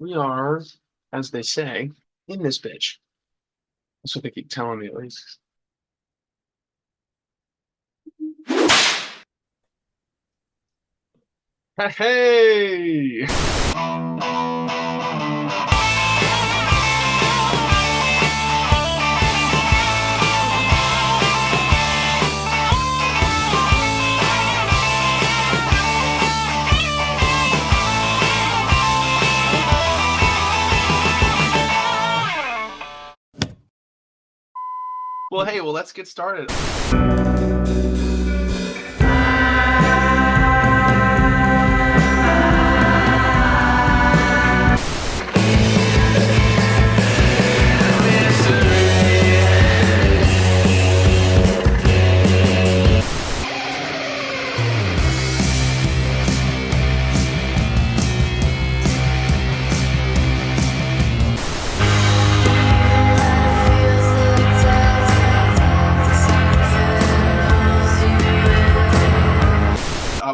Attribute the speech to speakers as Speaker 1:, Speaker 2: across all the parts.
Speaker 1: We are, as they say, in this bitch. That's what they keep telling me, at least. Hey! Well, let's get started.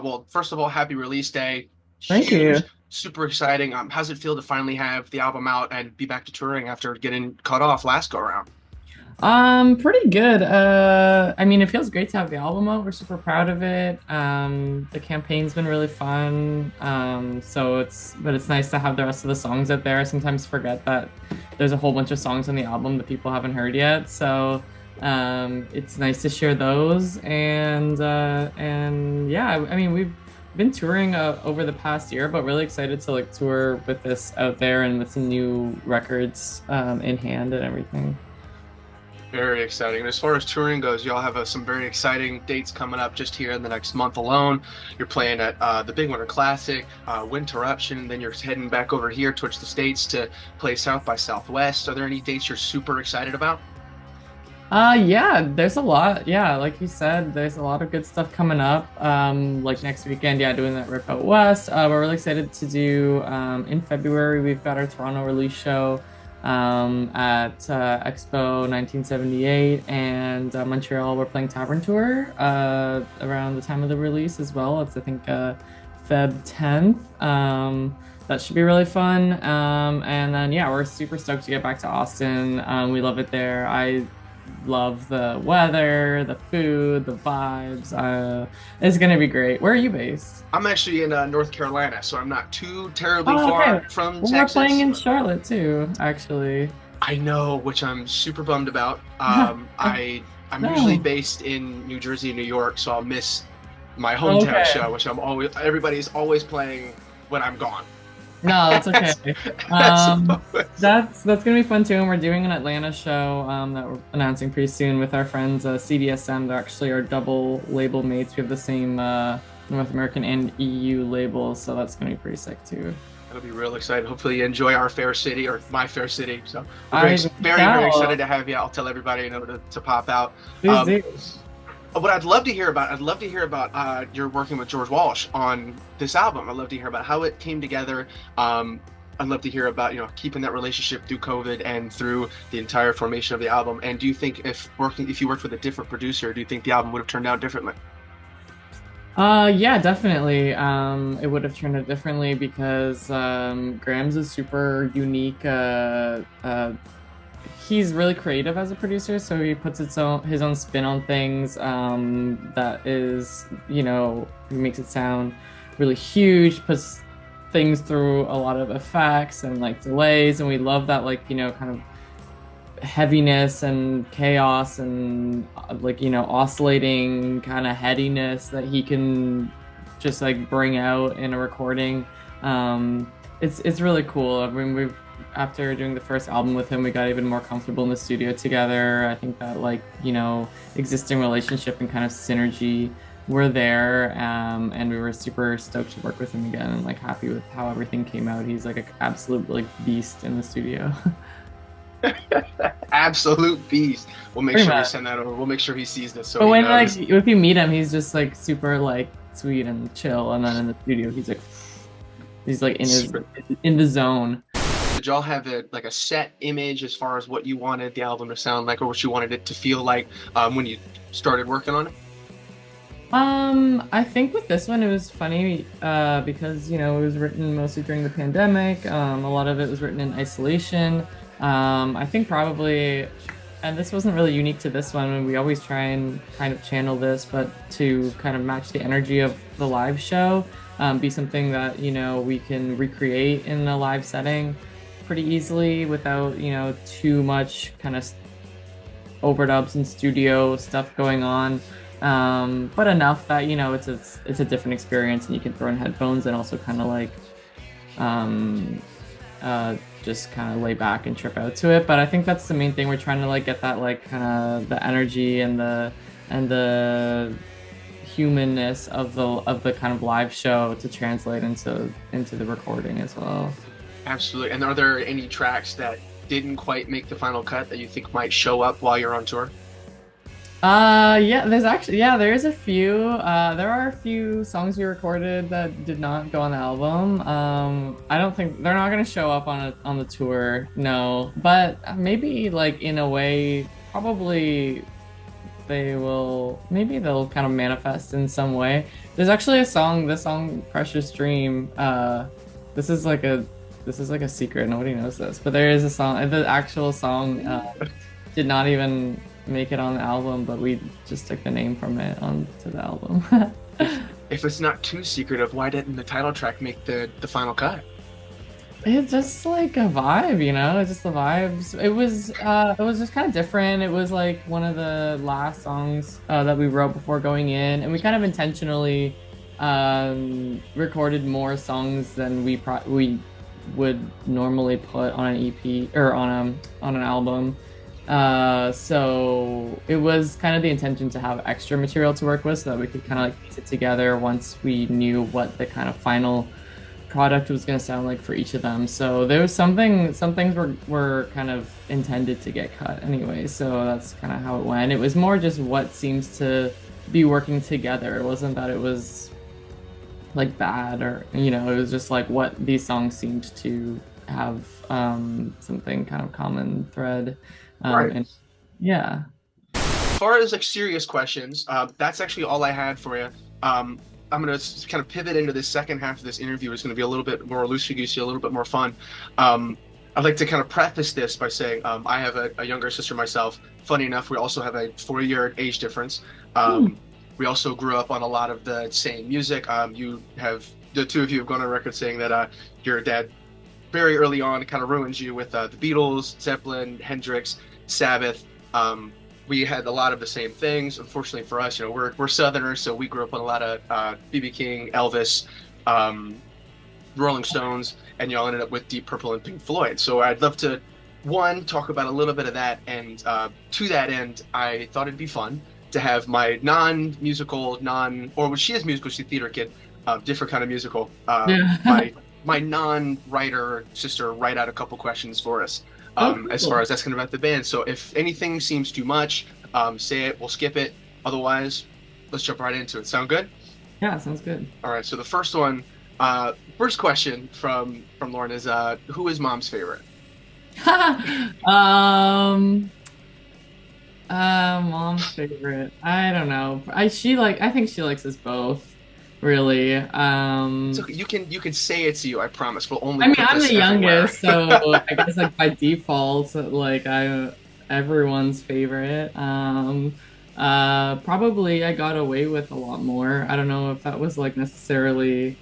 Speaker 1: Well, first of all, happy release day.
Speaker 2: Thank you.
Speaker 1: Huge, super exciting. How's it feel to finally have the album out and be back to touring after getting cut off last go around?
Speaker 2: Pretty good. I mean, it feels great to have the album out. We're super proud of it. The campaign's been really fun. But it's nice to have the rest of the songs out there. I sometimes forget that there's a whole bunch of songs on the album that people haven't heard yet. It's nice to share those. And yeah, I mean, we've been touring over the past year, but really excited to like tour with this out there and with some new records in hand and everything.
Speaker 1: Very exciting. And as far as touring goes, y'all have some very exciting dates coming up just here in the next month alone. You're playing at the Big Winter Classic, Winterruption, then you're heading back over here towards the States to play South by Southwest. Are there any dates you're super excited about?
Speaker 2: Yeah, there's a lot. Yeah, like you said, there's a lot of good stuff coming up. Like next weekend, yeah, doing that Rip Out West. We're really excited to do in February, we've got our Toronto release show at Expo 1978, and Montreal, we're playing Tavern Tour around the time of the release as well. It's, I think, Feb 10th. That should be really fun. And then, yeah, we're super stoked to get back to Austin. We love it there. I love the weather, the food, the vibes. It's gonna be great. Where are you based?
Speaker 1: I'm actually in North Carolina, so I'm not too terribly
Speaker 2: Oh,
Speaker 1: far
Speaker 2: okay.
Speaker 1: from
Speaker 2: Well, we're playing
Speaker 1: Texas.
Speaker 2: in Charlotte too, actually.
Speaker 1: I know, which I'm super bummed about. I'm usually
Speaker 2: No.
Speaker 1: based in New Jersey, New York, so I'll miss my hometown
Speaker 2: Okay.
Speaker 1: show, which everybody's always playing when I'm gone.
Speaker 2: No, that's okay.
Speaker 1: So,
Speaker 2: That's gonna be fun too, and we're doing an Atlanta show that we're announcing pretty soon with our friends CDSM. They're actually our double label mates. We have the same North American and EU labels, so that's gonna be pretty sick too.
Speaker 1: it'll be real exciting. Hopefully, you enjoy our fair city or my fair city. So we're
Speaker 2: I
Speaker 1: very
Speaker 2: shall.
Speaker 1: excited to have you. I'll tell everybody to pop out.
Speaker 2: Please
Speaker 1: Um,
Speaker 2: do.
Speaker 1: what I'd love to hear about you're working with George Walsh on this album. I'd love to hear about how it came together. I'd love to hear about keeping that relationship through COVID and through the entire formation of the album. And do you think if you worked with a different producer, do you think the album would have turned out differently?
Speaker 2: Yeah, definitely. It would have turned out differently because Graham's a super unique. He's really creative as a producer, so he puts his own spin on things. That is, he makes it sound really huge. Puts things through a lot of effects and like delays, and we love that, like, kind of heaviness and chaos and like, oscillating kind of headiness that he can just like bring out in a recording. It's really cool. I mean, we've after doing the first album with him, we got even more comfortable in the studio together. I think that, like, existing relationship and kind of synergy were there, and we were super stoked to work with him again and like happy with how everything came out. He's like an absolute like beast in the studio.
Speaker 1: Absolute beast. We'll make
Speaker 2: Pretty
Speaker 1: sure we
Speaker 2: much.
Speaker 1: send that over. We'll make sure he sees this so
Speaker 2: But
Speaker 1: he
Speaker 2: when like
Speaker 1: knows.
Speaker 2: if you meet him, he's just like super like sweet and chill, and then in the studio, he's like in the zone.
Speaker 1: Did y'all have a set image as far as what you wanted the album to sound like, or what you wanted it to feel like when you started working on it?
Speaker 2: I think with this one it was funny because it was written mostly during the pandemic. A lot of it was written in isolation. I think probably, and this wasn't really unique to this one, and we always try and kind of channel this, but to kind of match the energy of the live show, be something that we can recreate in a live setting pretty easily without too much kind of overdubs and studio stuff going on, but enough that it's a different experience and you can throw in headphones and also kind of like um, just kind of lay back and trip out to it. But I think that's the main thing. We're trying to like get that like kind of the energy and the humanness of the kind of live show to translate into the recording as well.
Speaker 1: Absolutely. And are there any tracks that didn't quite make the final cut that you think might show up while you're on tour?
Speaker 2: Yeah, there is a few. There are a few songs we recorded that did not go on the album. I don't think they're not gonna show up on the tour, no. But maybe like in a way, probably they will. Maybe they'll kind of manifest in some way. There's actually a song, the song "Precious Dream." This is like a this is like a secret. Nobody knows this, but there is a song. The actual song did not even make it on the album, but we just took the name from it onto the album.
Speaker 1: If it's not too secretive, why didn't the title track make the final cut?
Speaker 2: It's just like a vibe, it's just the vibes. It was just kind of different. It was like one of the last songs that we wrote before going in, and we kind of intentionally recorded more songs than we would normally put on an EP or on an album. So it was kind of the intention to have extra material to work with so that we could kind of like piece it together once we knew what the kind of final product was going to sound like for each of them. So there was some things were kind of intended to get cut anyway. So that's kind of how it went. It was more just what seems to be working together. It wasn't that it was like bad or, it was just like what these songs seemed to have something kind of common thread.
Speaker 1: Right.
Speaker 2: And yeah.
Speaker 1: As far as like serious questions, that's actually all I had for you. I'm gonna kind of pivot into this second half of this interview. It's gonna be a little bit more loosey goosey, a little bit more fun. I'd like to kind of preface this by saying I have a younger sister myself. Funny enough, we also have a 4-year age difference. We also grew up on a lot of the same music. The two of you have gone on record saying that your dad very early on kind of ruined you with the Beatles, Zeppelin, Hendrix, Sabbath. We had a lot of the same things. Unfortunately for us, we're Southerners, so we grew up on a lot of B.B. King, Elvis, Rolling Stones, and y'all ended up with Deep Purple and Pink Floyd. So I'd love to, one, talk about a little bit of that, and to that end, I thought it'd be fun to have my non-musical, or she is musical, she's a theater kid, different kind of musical, my non-writer sister write out a couple questions for us.
Speaker 2: Cool.
Speaker 1: As far as asking about the band. So if anything seems too much, say it, we'll skip it. Otherwise, let's jump right into it. Sound good?
Speaker 2: Yeah, sounds good.
Speaker 1: All right, so the first question from Lauren is, who is mom's favorite?
Speaker 2: Mom's favorite. I don't know. I think she likes us both, really.
Speaker 1: So you can say it's you, I promise. We'll only
Speaker 2: I mean,
Speaker 1: put
Speaker 2: I'm
Speaker 1: this
Speaker 2: the
Speaker 1: everywhere.
Speaker 2: youngest, so I guess like by default, like I'm everyone's favorite. Probably I got away with a lot more. I don't know if that was like necessarily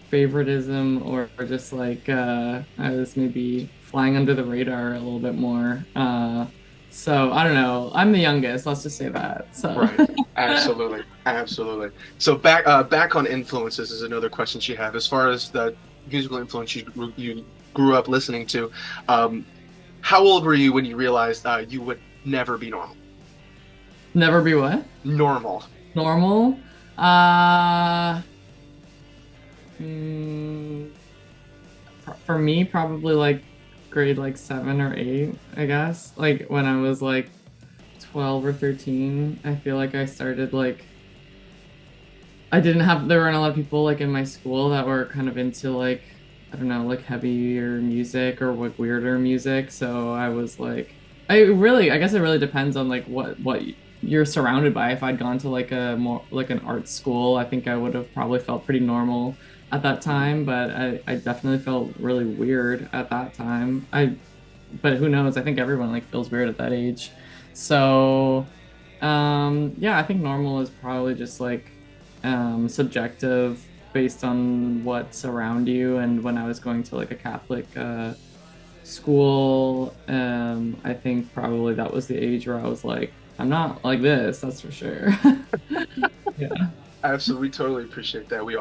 Speaker 2: favoritism or just like I was maybe flying under the radar a little bit more. So I don't know. I'm the youngest. Let's just say that. So
Speaker 1: Right. Absolutely. Absolutely. So back on influences is another question she had. As far as the musical influence you grew up listening to, how old were you when you realized you would never be normal?
Speaker 2: Never be what?
Speaker 1: Normal.
Speaker 2: Normal? For me, probably like grade like 7 or 8, I guess. Like when I was like 12 or 13, I feel like I started like there weren't a lot of people like in my school that were kind of into like, I don't know, like heavier music or like weirder music. So I was like, I guess it really depends on like what you're surrounded by. If I'd gone to like a more like an art school, I think I would have probably felt pretty normal at that time, but I definitely felt really weird at that time. But who knows? I think everyone like feels weird at that age. So, yeah, I think normal is probably just like subjective based on what's around you. And when I was going to like a Catholic school, I think probably that was the age where I was like, I'm not like this, that's for sure. Yeah.
Speaker 1: Absolutely, we totally appreciate that. We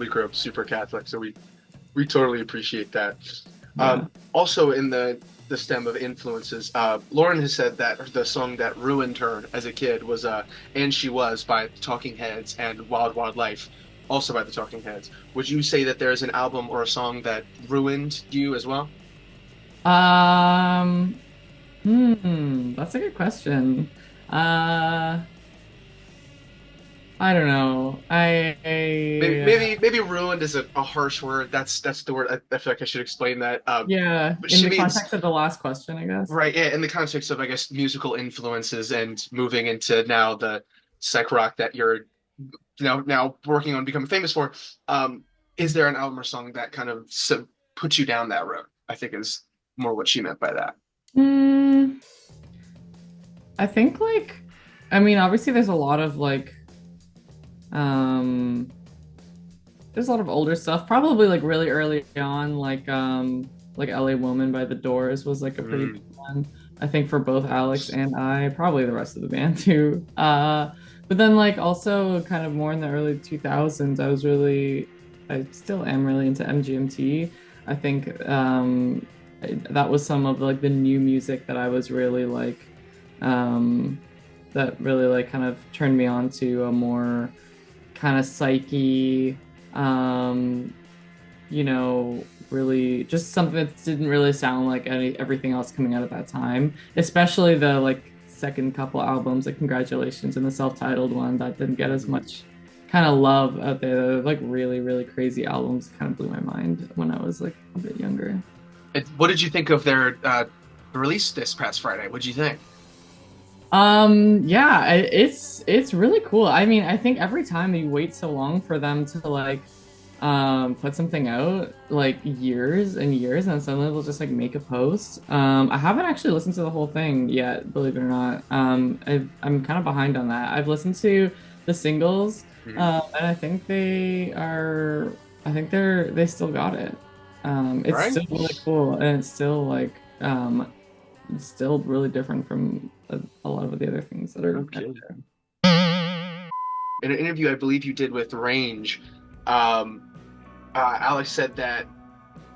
Speaker 1: grew up super Catholic, so we totally appreciate that.
Speaker 2: Yeah.
Speaker 1: Also, in the stem of influences, Lauren has said that the song that ruined her as a kid was "And She Was" by the Talking Heads and "Wild Wild Life," also by the Talking Heads. Would you say that there's an album or a song that ruined you as well?
Speaker 2: Um, that's a good question. Uh, I don't know.
Speaker 1: Maybe ruined is a harsh word. That's the word. I feel like I should explain that.
Speaker 2: Yeah,
Speaker 1: But
Speaker 2: in
Speaker 1: she
Speaker 2: the
Speaker 1: means
Speaker 2: context of the last question, I guess.
Speaker 1: right, yeah, in the context of I guess musical influences and moving into now the psych rock that you're now working on becoming famous for. Um, is there an album or song that kind of puts you down that road? I think is more what she meant by that.
Speaker 2: Hmm. I think like, I mean, obviously there's a lot of um, there's a lot of older stuff. Probably like really early on, like LA Woman by The Doors was like a pretty
Speaker 1: Mm.
Speaker 2: big one. I think for both Alex and I, probably the rest of the band too. But then like also kind of more in the early 2000s, I still am really into MGMT. I think that was some of like the new music that I was really like um, that really like kind of turned me on to a more kind of psyche, um, really just something that didn't really sound like everything else coming out at that time, especially the like second couple albums, like Congratulations and the self-titled one that didn't get as much kind of love out there. They're, like really, really crazy albums, kind of blew my mind when I was like a bit younger.
Speaker 1: What did you think of their release this past Friday? What did you think?
Speaker 2: Yeah, it's really cool. I mean, I think every time you wait so long for them to like put something out, like years and years, and suddenly they'll just like make a post. I haven't actually listened to the whole thing yet, believe it or not. I'm kind of behind on that. I've listened to the singles,
Speaker 1: Mhm.
Speaker 2: and they still got it.
Speaker 1: All
Speaker 2: It's
Speaker 1: right.
Speaker 2: still really cool, and it's still like it's still really different from a lot of the other things that are out
Speaker 1: Okay.
Speaker 2: there.
Speaker 1: In an interview I believe you did with Range, um, Alex said that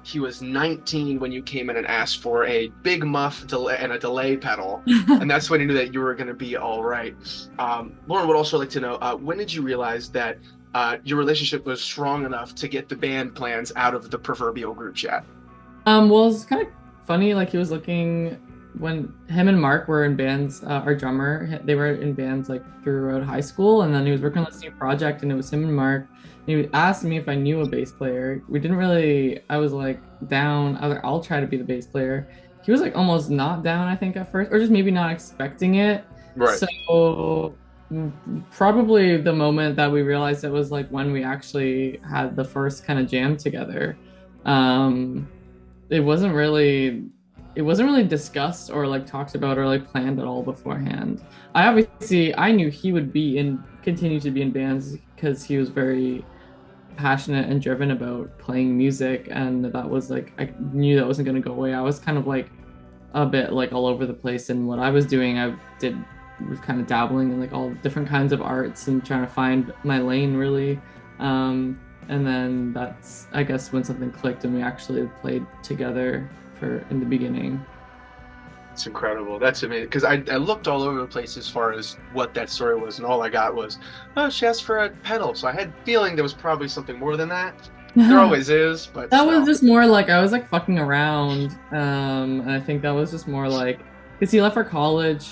Speaker 1: he was 19 when you came in and asked for a big muff delay and a delay pedal, and that's when he knew that you were going to be all right. Lauren would also like to know when did you realize that your relationship was strong enough to get the band plans out of the proverbial group chat?
Speaker 2: Well, it's kind of funny. Like he was looking when him and Mark were in bands. Our drummer, they were in bands like throughout high school, and then he was working on this new project, and it was him and Mark. And he asked me if I knew a bass player. We didn't really. I was like down. I was like, I'll try to be the bass player. He was like almost not down, I think, at first, or just maybe not expecting it.
Speaker 1: Right.
Speaker 2: So probably the moment that we realized it was like when we actually had the first kind of jam together. Um, it wasn't really discussed or like talked about or like planned at all beforehand. I knew he would be in continue to be in bands because he was very passionate and driven about playing music, and that was like I knew that wasn't going to go away. I was kind of like a bit like all over the place in what I was doing. I did was kind of dabbling in like all different kinds of arts and trying to find my lane really. And then that's I guess when something clicked and we actually played together for in the beginning.
Speaker 1: It's incredible. That's amazing. Because I looked all over the place as far as what that story was, and all I got was, oh, she asked for a pedal. So I had feeling there was probably something more than that. There
Speaker 2: That
Speaker 1: always is, but
Speaker 2: was
Speaker 1: still.
Speaker 2: just more like I was like fucking around. And I think that was just more like because he left for college,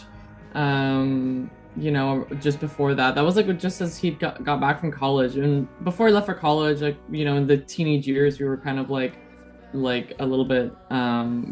Speaker 2: just before that. That was like just as he got back from college. And before he left for college, like, in the teenage years, we were kind of like like a little bit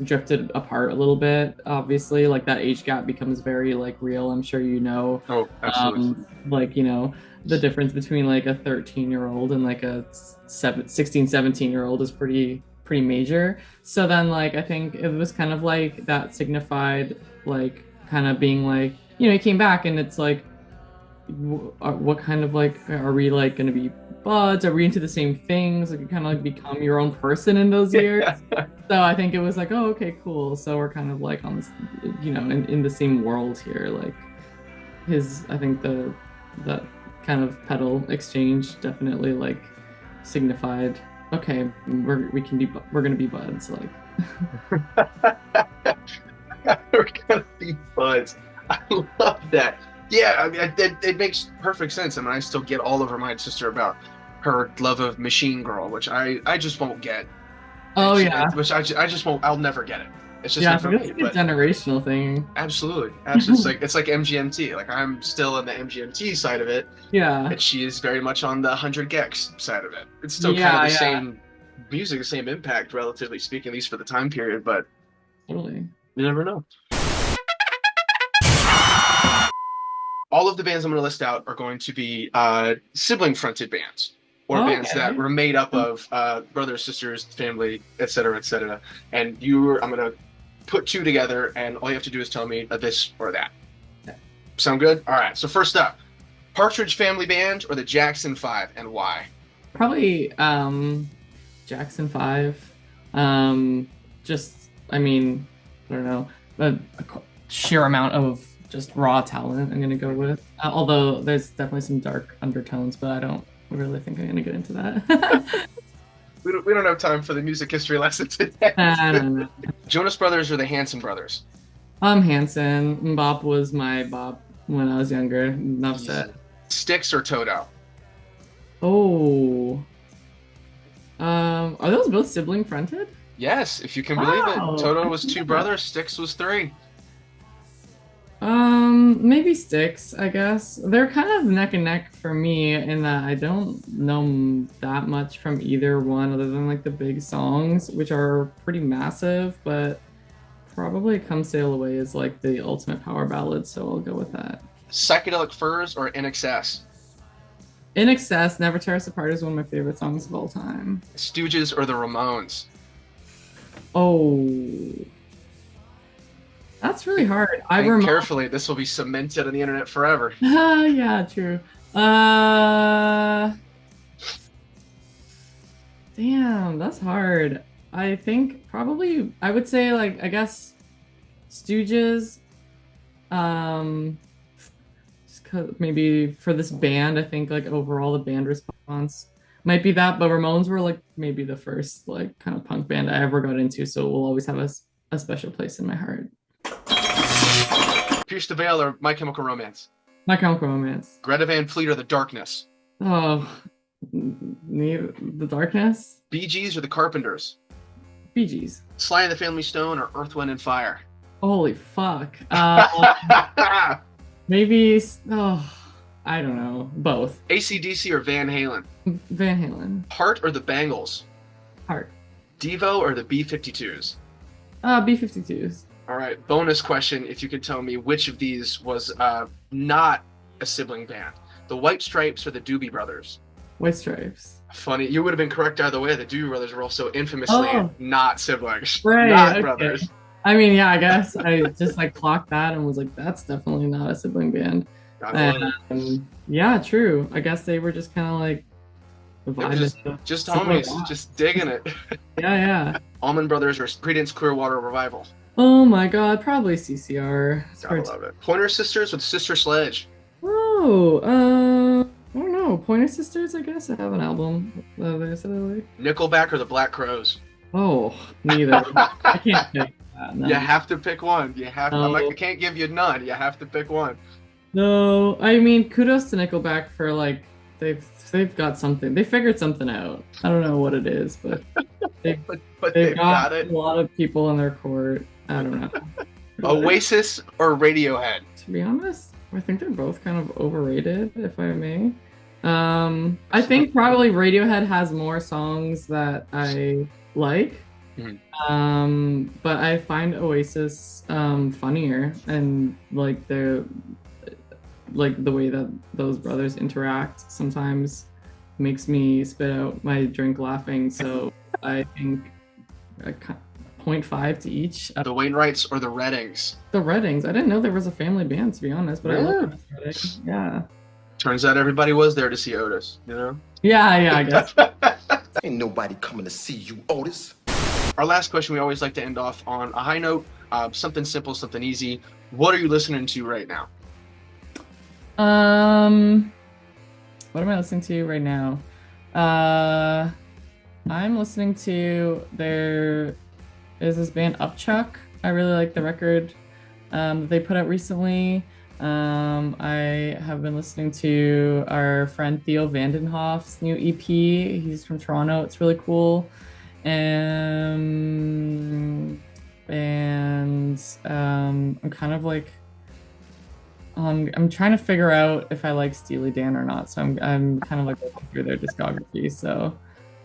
Speaker 2: drifted apart a little bit. Obviously, like that age gap becomes very like real. I'm sure you know,
Speaker 1: Oh, absolutely.
Speaker 2: like the difference between like a 13-year-old and like a 16, 17-year-old is pretty major. So then like I think it was kind of like that signified like kind of being like he came back and it's like what kind of like are we like going to be buds? Are we into the same things? Like you kind of like become your own person in those years. So I think it was like, oh, okay, cool. So we're kind of like on this, in the same world here. Like I think that kind of pedal exchange definitely like signified, okay, we're gonna be buds. Like,
Speaker 1: We're gonna be buds. I love that. Yeah, I mean, it makes perfect sense. I mean, I still get all over my sister about her love of Machine Girl, which I just won't get.
Speaker 2: oh yeah,
Speaker 1: Which I just won't. I'll never get it. It's just
Speaker 2: yeah, I
Speaker 1: not for
Speaker 2: think it's
Speaker 1: me.
Speaker 2: like a
Speaker 1: But
Speaker 2: generational thing.
Speaker 1: absolutely, absolutely, it's like MGMT. Like I'm still on the MGMT side of it,
Speaker 2: Yeah,
Speaker 1: and she is very much on the 100 gex side of it. It's still kind of
Speaker 2: yeah,
Speaker 1: the
Speaker 2: yeah,
Speaker 1: same music, the same impact, relatively speaking, at least for the time period. But
Speaker 2: totally.
Speaker 1: you never know. All of the bands I'm going to list out are going to be sibling fronted bands or bands that
Speaker 2: Okay.
Speaker 1: were made up of brothers, sisters, family, etc., etc. And I'm going to put two together, and all you have to do is tell me a this or that. Sound good? All right. So first up, Partridge Family Band or the Jackson Five, and why?
Speaker 2: Probably Jackson 5. Just I mean, I don't know, a sheer amount of just raw talent I'm gonna go with. Although there's definitely some dark undertones, but I don't really think I'm gonna get into that.
Speaker 1: We don't have time for the music history lesson today.
Speaker 2: I don't know.
Speaker 1: Jonas Brothers or the Hanson Brothers?
Speaker 2: I'm Hanson. Bop was my bop when I was younger. Enough said.
Speaker 1: Styx or Toto?
Speaker 2: Oh, are those both sibling fronted?
Speaker 1: Yes, if you can believe it.
Speaker 2: Wow.
Speaker 1: Toto was two brothers, Styx was three.
Speaker 2: Maybe Styx, I guess. They're kind of neck and neck for me in that I don't know that much from either one other than like the big songs, which are pretty massive, but probably Come Sail Away is like the ultimate power ballad, so I'll go with that.
Speaker 1: Psychedelic Furs or In Excess?
Speaker 2: In Excess, Never Tear Us Apart is one of my favorite songs of all time.
Speaker 1: Stooges or the Ramones?
Speaker 2: Oh, that's really hard.
Speaker 1: Think carefully, this will be cemented on the internet forever.
Speaker 2: Yeah, true. Damn, that's hard. I think probably I would say like I guess Stooges. Just maybe for this band, I think like overall the band response might be that, but Ramones were like maybe the first like kind of punk band I ever got into, so it will always have a special place in my heart.
Speaker 1: Pierce the Veil or My Chemical Romance?
Speaker 2: My Chemical Romance.
Speaker 1: Greta Van Fleet or The Darkness?
Speaker 2: Oh, the Darkness.
Speaker 1: Bee Gees or The Carpenters?
Speaker 2: Bee Gees.
Speaker 1: Sly and the Family Stone or Earth, Wind, and Fire?
Speaker 2: Holy fuck. Maybe. Oh, I don't know. Both.
Speaker 1: AC/DC or Van Halen?
Speaker 2: Van Halen.
Speaker 1: Heart or the Bangles?
Speaker 2: Heart.
Speaker 1: Devo or the B-52s?
Speaker 2: B-52s.
Speaker 1: All right, bonus question. If you could tell me which of these was not a sibling band. The White Stripes or the Doobie Brothers?
Speaker 2: White Stripes.
Speaker 1: Funny, you would have been correct either way. The Doobie Brothers were also infamously not siblings.
Speaker 2: Right,
Speaker 1: not
Speaker 2: okay.
Speaker 1: brothers.
Speaker 2: I mean, yeah, I guess I just like clocked that and was like, that's definitely not a sibling band. Yeah, true. I guess they were just kind of like
Speaker 1: just homies, just digging it.
Speaker 2: Yeah.
Speaker 1: Allman Brothers or Creedence Clearwater Revival?
Speaker 2: Oh my god, probably CCR.
Speaker 1: I love it. Pointer Sisters with Sister Sledge?
Speaker 2: Oh, I don't know. Pointer Sisters, I guess. I have an album.
Speaker 1: Nickelback or the Black Crowes?
Speaker 2: Oh, neither. I can't pick that. No.
Speaker 1: You have to pick one. You have.
Speaker 2: No.
Speaker 1: I can't give you none. You have to pick one.
Speaker 2: No, I mean kudos to Nickelback for like they've got something. They figured something out. I don't know what it is, but they've got it. A lot of people in their court. I don't know.
Speaker 1: Oasis or Radiohead?
Speaker 2: To be honest, I think they're both kind of overrated, if I may. I think probably Radiohead has more songs that I like,
Speaker 1: Mhm.
Speaker 2: But I find Oasis funnier, and like the way that those brothers interact sometimes makes me spit out my drink laughing. So I think a 0.5 to each.
Speaker 1: The Wainwrights or the Reddings?
Speaker 2: The Reddings. I didn't know there was a family band, to be honest, but I love
Speaker 1: Yeah.
Speaker 2: Otis Redding. Yeah.
Speaker 1: Turns out everybody was there to see Otis, you know?
Speaker 2: Yeah, yeah, I guess.
Speaker 3: Ain't nobody coming to see you, Otis.
Speaker 1: Our last question, we always like to end off on a high note, something simple, something easy. What are you listening to right now?
Speaker 2: What am I listening to right now? Uh, I'm listening to there is this band Upchuck. I really like the record that they put out recently. I have been listening to our friend Theo Vandenhoff's new EP. He's from Toronto. It's really cool. And I'm kind of like I'm trying to figure out if I like Steely Dan or not. So I'm kind of like looking through their discography. So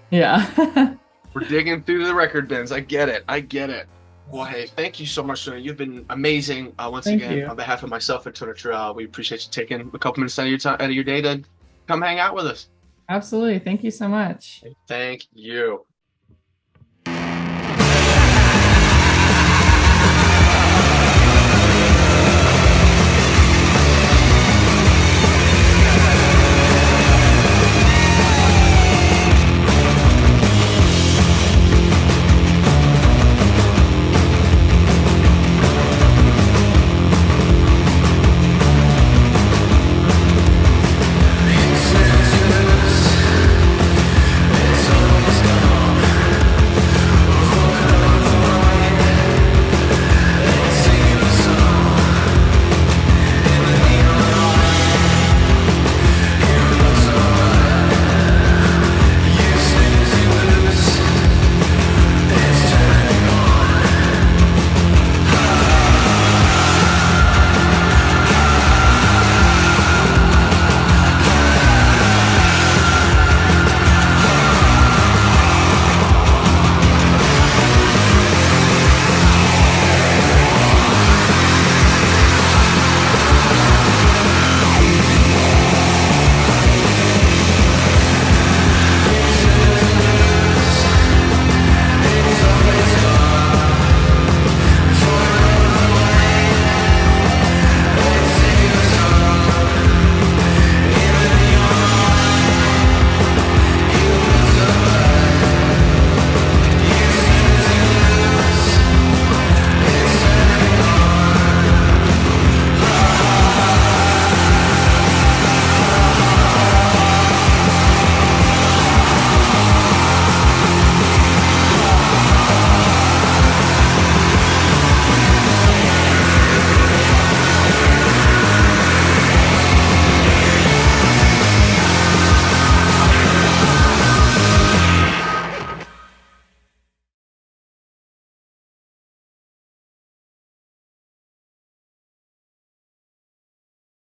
Speaker 2: yeah.
Speaker 1: We're digging through the record bins. I get it. I get it. Well, hey, thank you so much, Tony. You've been amazing. Once
Speaker 2: Thank
Speaker 1: again,
Speaker 2: you.
Speaker 1: on behalf of myself and Tonitruale, we appreciate you taking a couple minutes out of your time, out of your day to come hang out with us.
Speaker 2: Absolutely. Thank you so much.
Speaker 1: Thank you.